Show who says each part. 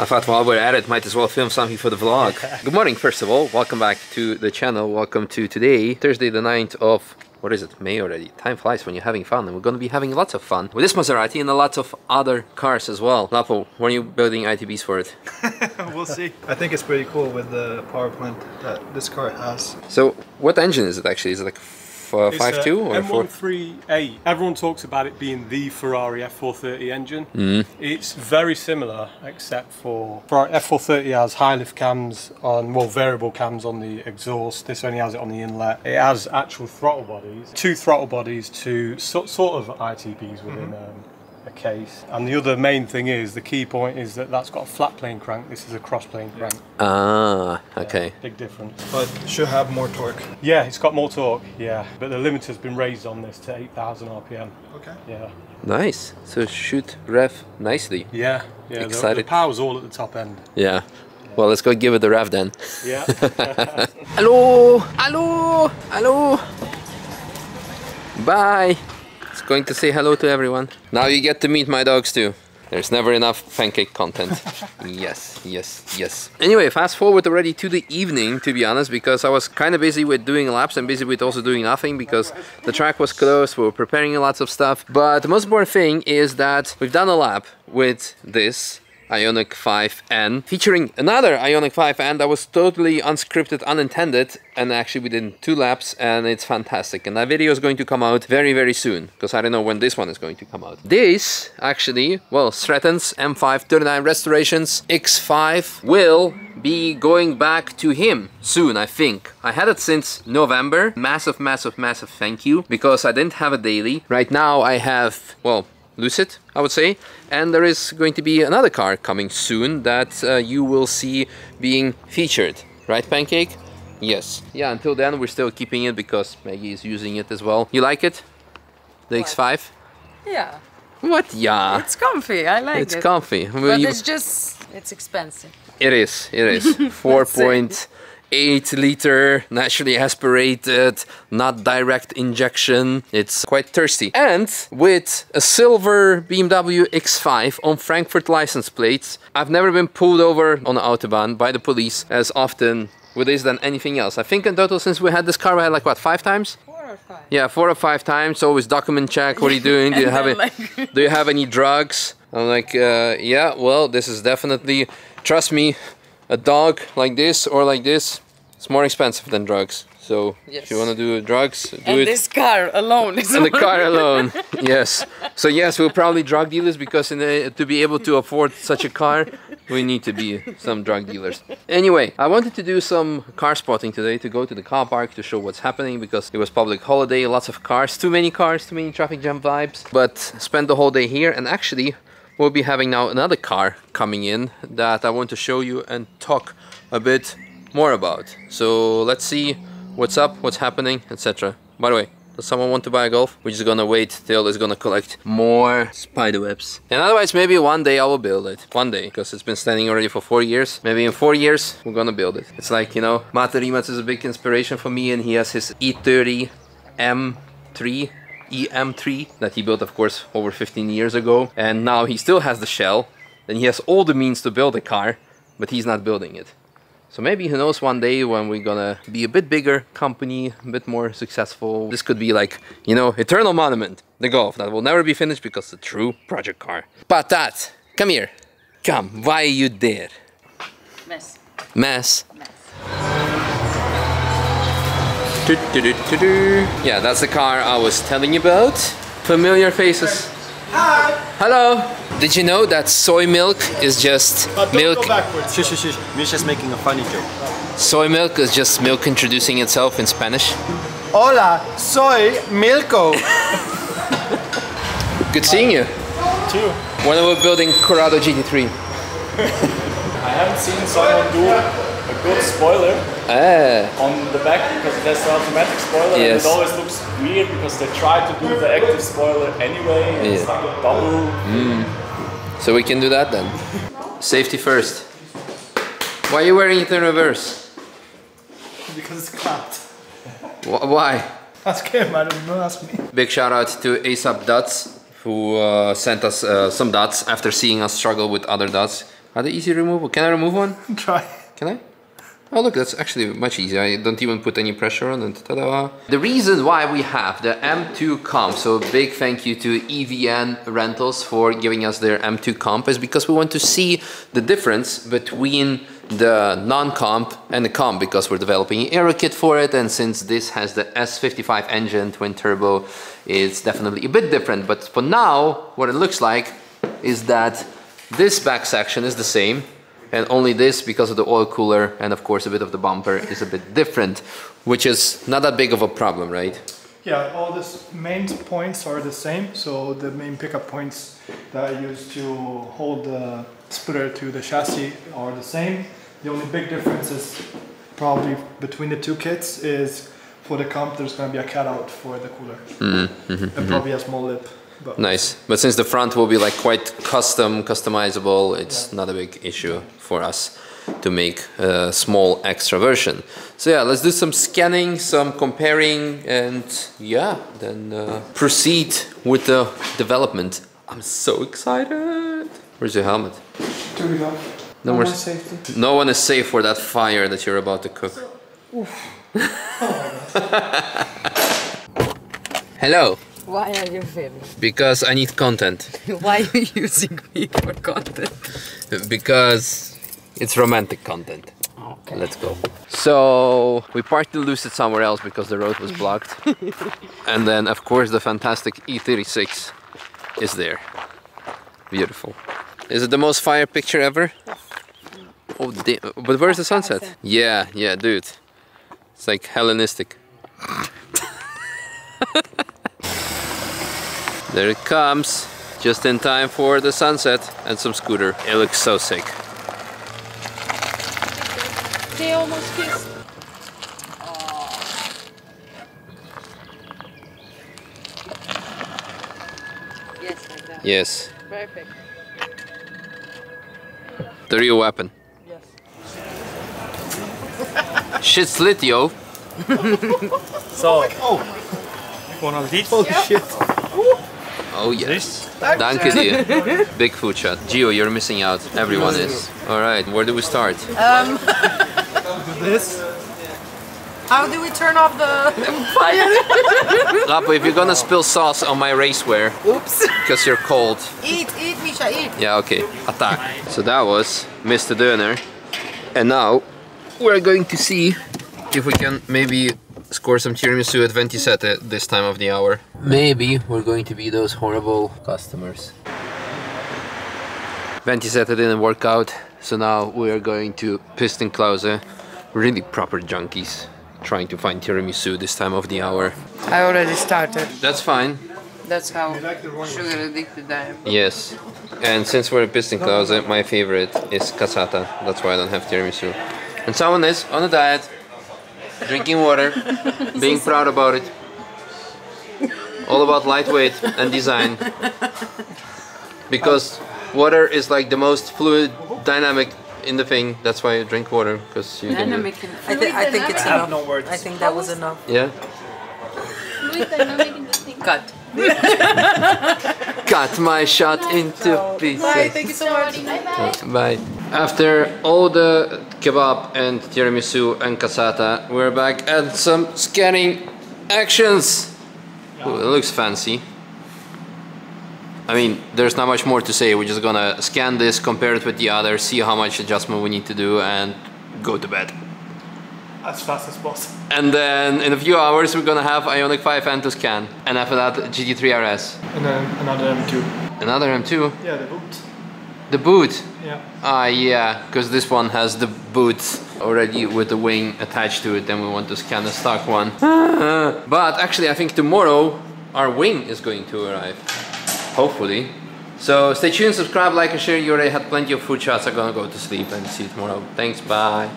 Speaker 1: I thought while we're at it, might as well film something for the vlog. Good morning, first of all. Welcome back to the channel. Welcome to today, Thursday the 9th of... what is it? May already. Time flies when you're having fun, and we're going to be having lots of fun with this Maserati and a lot of other cars as well. Lapo, when are you building ITBs for it?
Speaker 2: We'll see. I think it's pretty cool with the power plant that this car has.
Speaker 1: So, what engine is it actually? Is it like 5.2 or 4?
Speaker 3: M138. Everyone talks about it being the Ferrari F430 engine. It's very similar, except for F430 has high lift cams on, well, variable cams on the exhaust. This only has it on the inlet. It has actual throttle bodies, two throttle bodies to sort of ITBs within a case. And the other main thing is, the key point is that that's got a flat plane crank. This is a cross plane crank.
Speaker 1: Ah, okay.
Speaker 3: Yeah, big difference.
Speaker 2: But should have more torque.
Speaker 3: Yeah, it's got more torque, yeah. But the limiter's been raised on this to 8,000 RPM.
Speaker 2: Okay.
Speaker 3: Yeah.
Speaker 1: Nice. So it should rev nicely.
Speaker 3: Yeah, yeah.
Speaker 1: Excited.
Speaker 3: The power's all at the top end.
Speaker 1: Yeah. Well, let's go give it a rev then.
Speaker 3: Yeah.
Speaker 1: Hello! Hello! Hello! Bye! It's going to say hello to everyone. Now you get to meet my dogs too. There's never enough pancake content. Yes, yes, yes. Anyway, fast forward already to the evening, to be honest, because I was kind of busy with doing laps and busy with also doing nothing because the track was closed, we were preparing lots of stuff. But the most important thing is that we've done a lap with this Ioniq 5N, featuring another Ioniq 5N that was totally unscripted, unintended, and actually we did 2 laps and it's fantastic. And that video is going to come out very, very soon, because I don't know when this one is going to come out. This actually, well, Stratton's M5 39 Restorations X5 will be going back to him soon, I think. I had it since November. Massive, massive, massive thank you, because I didn't have a daily. Right now I have, well, Lucid, I would say, and there is going to be another car coming soon that you will see being featured, right, Pancake? Yes. Yeah, until then we're still keeping it because Maggie is using it as well. You like it? The X5?
Speaker 4: Yeah.
Speaker 1: What? Yeah.
Speaker 4: It's comfy, I like it.
Speaker 1: It's comfy.
Speaker 4: But it's just, it's expensive.
Speaker 1: It is, it is. 4.8 liter, naturally aspirated, not direct injection. It's quite thirsty. And with a silver BMW X5 on Frankfurt license plates, I've never been pulled over on the Autobahn by the police as often with this than anything else. I think in total since we had this car, we had like what, 5 times?
Speaker 4: 4 or 5.
Speaker 1: Yeah, 4 or 5 times. Always document check. What are you doing? Do you have it? Do you have any drugs? I'm like, yeah, well, this is definitely, trust me, a dog like this or like this, it's more expensive than drugs. So
Speaker 4: yes.
Speaker 1: If you want to do drugs, do
Speaker 4: and
Speaker 1: it.
Speaker 4: This car alone is
Speaker 1: and the car alone, yes. So yes, we're probably drug dealers because to be able to afford such a car, we need to be some drug dealers. Anyway, I wanted to do some car spotting today, to go to the car park to show what's happening because it was public holiday, lots of cars, too many traffic jam vibes. But spend the whole day here, and actually we'll be having now another car coming in that I want to show you and talk a bit more about. So let's see what's up, what's happening, etc. By the way, does someone want to buy a Golf? We're just gonna wait till it's gonna collect more spiderwebs. And otherwise, maybe one day I will build it. One day, because it's been standing already for 4 years. Maybe in 4 years, we're gonna build it. It's like, you know, Mate Rimac is a big inspiration for me, and he has his E30 M3 EM3 that he built, of course, over 15 years ago, and now he still has the shell and he has all the means to build a car, but he's not building it. So maybe, who knows, one day when we're gonna be a bit bigger company, a bit more successful, this could be like, you know, eternal monument, the Golf that will never be finished because it's a true project car. But that, come here, come, why are you there?
Speaker 4: Mess.
Speaker 1: Mess. Yeah, that's the car I was telling you about. Familiar faces.
Speaker 2: Hi!
Speaker 1: Hello! Did you know that soy milk is just milk?
Speaker 2: Go backwards. Shush, shush, shush. Misha's making a funny joke.
Speaker 1: Soy milk is just milk introducing itself in Spanish.
Speaker 2: Hola, soy Milko.
Speaker 1: Good seeing you.
Speaker 3: Too.
Speaker 1: When we're building Corrado GT3.
Speaker 5: I haven't seen someone do a good spoiler on the back because it has the automatic spoiler,
Speaker 1: yes.
Speaker 5: And it always looks weird because they try to do the active spoiler anyway, and it's like a double.
Speaker 1: So we can do that then. Safety first. Why are you wearing it in reverse?
Speaker 2: Because it's clapped.
Speaker 1: Why?
Speaker 2: Ask him, I don't know, ask me.
Speaker 1: Big shout out to ASAP Dots, who sent us some dots after seeing us struggle with other dots. Are they easy removable? Can I remove one?
Speaker 2: Try.
Speaker 1: Can I? Oh look, that's actually much easier. I don't even put any pressure on it. Ta-da! The reason why we have the M2 comp, so big thank you to EVN Rentals for giving us their M2 comp, is because we want to see the difference between the non-comp and the comp, because we're developing an Aero kit for it, and since this has the S55 engine, twin turbo, it's definitely a bit different. But for now, what it looks like is that this back section is the same, and only this, because of the oil cooler and of course a bit of the bumper, is a bit different, which is not that big of a problem, right?
Speaker 2: Yeah, all the main points are the same. So the main pickup points that I use to hold the splitter to the chassis are the same. The only big difference is probably between the two kits is for the comp there's going to be a cutout for the cooler. And probably a small lip. But
Speaker 1: Nice. But since the front will be like quite customizable, it's not a big issue for us to make a small extra version. So yeah, let's do some scanning, some comparing, and yeah, then proceed with the development. I'm so excited. Where's your helmet?
Speaker 2: here we go.
Speaker 1: No more
Speaker 2: safety.
Speaker 1: No one is safe for that fire that you're about to cook. Hello.
Speaker 4: Why are you filming?
Speaker 1: Because I need content.
Speaker 4: Why are you using me for content?
Speaker 1: Because it's romantic content.
Speaker 4: Okay.
Speaker 1: Let's go. So we parked the Lucid somewhere else because the road was blocked. And then of course the fantastic E36 is there. Beautiful. Is it the most fire picture ever? Oh damn. But where's the sunset? Yeah, yeah, dude. It's like Hellenistic. There it comes, just in time for the sunset and some scooter. It looks so sick.
Speaker 4: They almost kissed. Yes, like that.
Speaker 1: Yes,
Speaker 4: Perfect.
Speaker 1: the real weapon.
Speaker 4: Yes.
Speaker 1: Shit slit, yo.
Speaker 3: So, one of these.
Speaker 2: Holy shit.
Speaker 1: Oh yes. Danke dir. Big food shot. Gio, you're missing out. Everyone is. Alright, where do we start?
Speaker 2: This.
Speaker 4: How do we turn off the fire?
Speaker 1: Lapo, if you're gonna spill sauce on my racewear,
Speaker 4: Oops.
Speaker 1: because you're cold.
Speaker 4: Eat, Misha, eat.
Speaker 1: Yeah, okay. Attack. So that was Mr. Döner. And now we're going to see if we can maybe score some tiramisu at 27 this time of the hour. Maybe we're going to be those horrible customers. 27 didn't work out, so now we are going to Piston Klause. Really proper junkies trying to find tiramisu this time of the hour.
Speaker 4: I already started.
Speaker 1: That's fine.
Speaker 4: That's how sugar addicted I am.
Speaker 1: Yes. And since we're at Piston Klause, my favorite is cassata. That's why I don't have tiramisu. And someone is on a diet, drinking water, being proud about it. All about lightweight and design. Because water is like the most fluid, dynamic in the thing. That's why you drink water, because you can.
Speaker 4: I think it's enough.
Speaker 2: No words.
Speaker 4: I think that was enough.
Speaker 1: Yeah.
Speaker 4: Cut.
Speaker 1: Cut my shot into pieces.
Speaker 4: Bye, thank you so much.
Speaker 1: Bye. After all the kebab and tiramisu and cassata, we're back at some scanning actions. Ooh, it looks fancy. I mean, there's not much more to say. We're just gonna scan this, compare it with the other, see how much adjustment we need to do, and go to bed.
Speaker 2: As fast as possible.
Speaker 1: And then in a few hours we're gonna have Ioniq 5 N to scan, and after that GT3 RS.
Speaker 2: And then another M2.
Speaker 1: Another M2.
Speaker 2: Yeah, the boot.
Speaker 1: The boot.
Speaker 2: Yeah.
Speaker 1: Ah, yeah, because this one has the boot already with the wing attached to it, then we want to scan the stock one. But actually I think tomorrow our wing is going to arrive. Hopefully. So stay tuned, subscribe, like and share. You already had plenty of food shots. I'm gonna go to sleep and see you tomorrow. Thanks, bye.